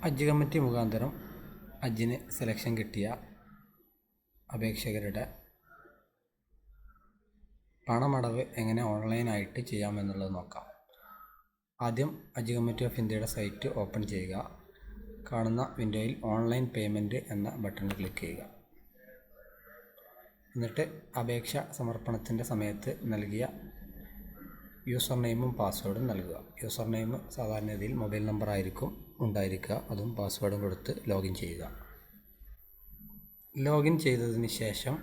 ഹജ്ജ് committee മുഖാന്തരം ഹജ്ജിന് selection കിട്ടിയ അപേക്ഷകരുടെ പണമടവ് എങ്ങനെ ഓൺലൈനായിട്ട് ചെയ്യാമെന്നുള്ളത് നോക്കാം. ആദ്യം ഹജ്ജ് കമ്മിറ്റി ഓഫ് ഇന്ത്യയുടെ സൈറ്റ് ഓപ്പൺ ചെയ്യുക. കാണുന്ന വിൻഡോയിൽ ഓൺലൈൻ പേയ്മെൻറ്റ് എന്ന ബട്ടണിൽ ക്ലിക്ക് ചെയ്യുക. എന്നിട്ട് അപേക്ഷ സമർപ്പണത്തിൻ്റെ സമയത്ത് നൽകിയ യൂസർ നെയിമും പാസ്വേഡും നൽകുക. യൂസർ നെയിം സാധാരണഗതിയിൽ മൊബൈൽ നമ്പർ ആയിരിക്കും ഉണ്ടായിരിക്കുക. അതും പാസ്വേഡും കൊടുത്ത് ലോഗിൻ ചെയ്യുക. ലോഗിൻ ചെയ്തതിന് ശേഷം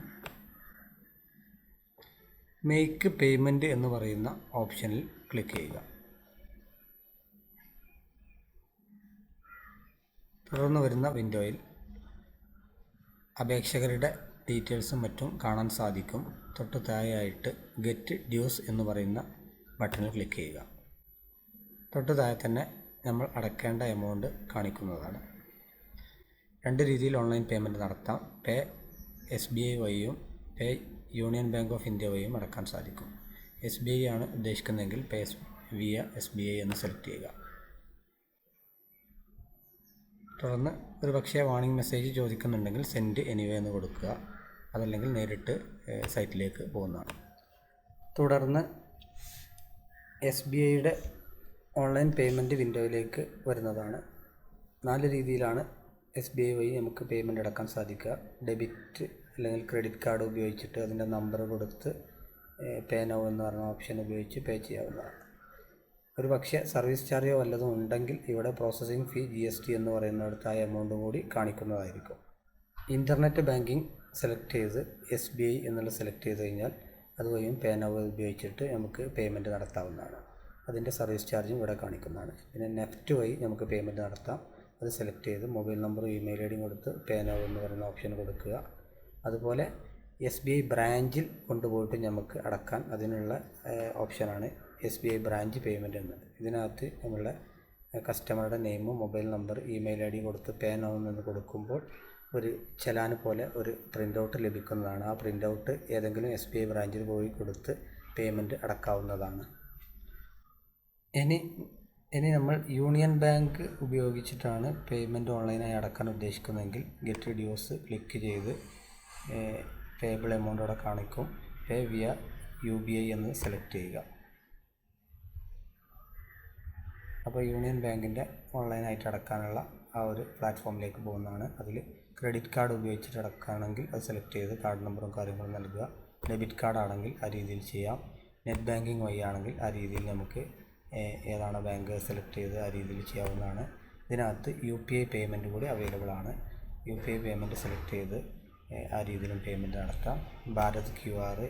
മേക്ക് പേയ്മെൻറ്റ് എന്ന് പറയുന്ന ഓപ്ഷനിൽ ക്ലിക്ക് ചെയ്യുക. തുടർന്ന് വരുന്ന വിൻഡോയിൽ അപേക്ഷകരുടെ ഡീറ്റെയിൽസും മറ്റും കാണാൻ സാധിക്കും. തൊട്ട് താഴെയായിട്ട് ഗെറ്റ് ഡ്യൂസ് എന്ന് പറയുന്ന ബട്ടണിൽ ക്ലിക്ക് ചെയ്യുക. തൊട്ട് താഴെ തന്നെ നമ്മൾ അടയ്ക്കേണ്ട എമൗണ്ട് കാണിക്കുന്നതാണ്. രണ്ട് രീതിയിൽ ഓൺലൈൻ പേയ്മെൻറ്റ് നടത്താം. പേ SBI വഴിയും പേ യൂണിയൻ ബാങ്ക് ഓഫ് ഇന്ത്യ വഴിയും അടക്കാൻ സാധിക്കും. SBI ആണ് ഉദ്ദേശിക്കുന്നതെങ്കിൽ പേ വിയ SBI എന്ന് സെലക്ട് ചെയ്യുക. തുടർന്ന് ഒരു പക്ഷേ വാർണിംഗ് മെസ്സേജ് ചോദിക്കുന്നുണ്ടെങ്കിൽ സെൻഡ് എനിവേ എന്ന് കൊടുക്കുക. അതല്ലെങ്കിൽ നേരിട്ട് സൈറ്റിലേക്ക് പോകുന്നതാണ്. തുടർന്ന് SBIയുടെ ഓൺലൈൻ പേയ്മെൻറ്റ് വിൻഡോയിലേക്ക് വരുന്നതാണ്. 4 രീതിയിലാണ് SBI വഴി നമുക്ക് പേയ്മെൻറ്റ് അടക്കാൻ സാധിക്കുക. ഡെബിറ്റ് അല്ലെങ്കിൽ ക്രെഡിറ്റ് കാർഡ് ഉപയോഗിച്ചിട്ട് അതിൻ്റെ നമ്പർ കൊടുത്ത് പേ നൗ എന്ന് പറഞ്ഞ ഓപ്ഷൻ ഉപയോഗിച്ച് പേ ചെയ്യാവുന്നതാണ്. ഒരു പക്ഷേ സർവീസ് ചാർജോ വല്ലതും ഉണ്ടെങ്കിൽ ഇവിടെ പ്രോസസ്സിംഗ് ഫീ GST എന്ന് പറയുന്നിടത്ത് ആ എമൗണ്ടും കൂടി കാണിക്കുന്നതായിരിക്കും. ഇൻ്റർനെറ്റ് ബാങ്കിങ് സെലക്ട് ചെയ്ത് SBI എന്നുള്ളത് സെലക്ട് ചെയ്ത് കഴിഞ്ഞാൽ അതുവഴിയും പേ നൗ ഉപയോഗിച്ചിട്ട് നമുക്ക് പേയ്മെൻറ്റ് നടത്താവുന്നതാണ്. അതിൻ്റെ സർവീസ് ചാർജും ഇവിടെ കാണിക്കുന്നതാണ്. പിന്നെ നെഫ്റ്റ് വഴി നമുക്ക് പേയ്മെൻറ്റ് നടത്താം. അത് സെലക്ട് ചെയ്ത് മൊബൈൽ നമ്പറും ഇമെയിൽ ID കൊടുത്ത് പേ നൗ എന്ന് പറയുന്ന ഓപ്ഷൻ കൊടുക്കുക. അതുപോലെ SBI ബ്രാഞ്ചിൽ കൊണ്ടുപോയിട്ട് നമുക്ക് അടക്കാൻ അതിനുള്ള ഓപ്ഷനാണ് SBI ബ്രാഞ്ച് പേയ്മെൻറ്റ് എന്നത്. ഇതിനകത്ത് നമ്മളുടെ കസ്റ്റമറുടെ നെയിമും മൊബൈൽ നമ്പർ ഇമെയിൽ ID കൊടുത്ത് പേ നൗ എന്ന് കൊടുക്കുമ്പോൾ ഒരു ചലാൻ പോലെ ഒരു പ്രിൻ്റ് ഔട്ട് ലഭിക്കുന്നതാണ്. ആ പ്രിൻ്റ് ഔട്ട് ഏതെങ്കിലും SBI ബ്രാഞ്ചിൽ പോയി കൊടുത്ത് പേയ്മെൻറ്റ് അടക്കാവുന്നതാണ്. ഇനി നമ്മൾ യൂണിയൻ ബാങ്ക് ഉപയോഗിച്ചിട്ടാണ് പേയ്മെൻറ്റ് ഓൺലൈനായി അടക്കാൻ ഉദ്ദേശിക്കുന്നതെങ്കിൽ ഗെറ്റ് ഡ്യൂസ് ക്ലിക്ക് ചെയ്ത് പേബിൾ എമൗണ്ട് അവിടെ കാണിക്കും. പേ വിയ UBI എന്ന് സെലക്ട് ചെയ്യുക. അപ്പോൾ യൂണിയൻ ബാങ്കിൻ്റെ ഓൺലൈനായിട്ട് അടക്കാനുള്ള ആ ഒരു പ്ലാറ്റ്ഫോമിലേക്ക് പോകുന്നതാണ്. അതിൽ ക്രെഡിറ്റ് കാർഡ് ഉപയോഗിച്ചിട്ട് അടക്കുകയാണെങ്കിൽ അത് സെലക്ട് ചെയ്ത് കാർഡ് നമ്പറും കാര്യങ്ങളും നൽകുക. ഡെബിറ്റ് കാർഡ് ആണെങ്കിൽ ആ രീതിയിൽ ചെയ്യാം. നെറ്റ് ബാങ്കിങ് വഴിയാണെങ്കിൽ ആ രീതിയിൽ നമുക്ക് ഏതാണ് ബാങ്ക് സെലക്ട് ചെയ്ത് ആ രീതിയിൽ ചെയ്യാവുന്നതാണ്. ഇതിനകത്ത് UPI പേയ്മെൻറ്റ് കൂടി അവൈലബിൾ ആണ്. UPI പേയ്മെൻറ്റ് സെലക്ട് ചെയ്ത് ആ രീതിയിലും പേയ്മെൻറ്റ് നടത്താം. ഭാരത് QR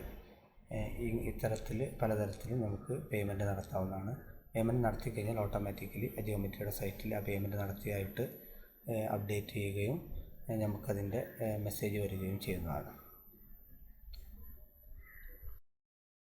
ഇത്തരത്തിൽ പലതരത്തിലും നമുക്ക് പേയ്മെൻറ്റ് നടത്താവുന്നതാണ്. പേയ്മെൻറ്റ് നടത്തി കഴിഞ്ഞാൽ ഓട്ടോമാറ്റിക്കലി ഹജ്ജ് കമ്മിറ്റിയുടെ സൈറ്റിൽ ആ പേയ്മെൻറ്റ് നടത്തിയായിട്ട് അപ്ഡേറ്റ് ചെയ്യുകയും നമുക്കതിൻ്റെ മെസ്സേജ് വരികയും ചെയ്യുന്നതാണ്.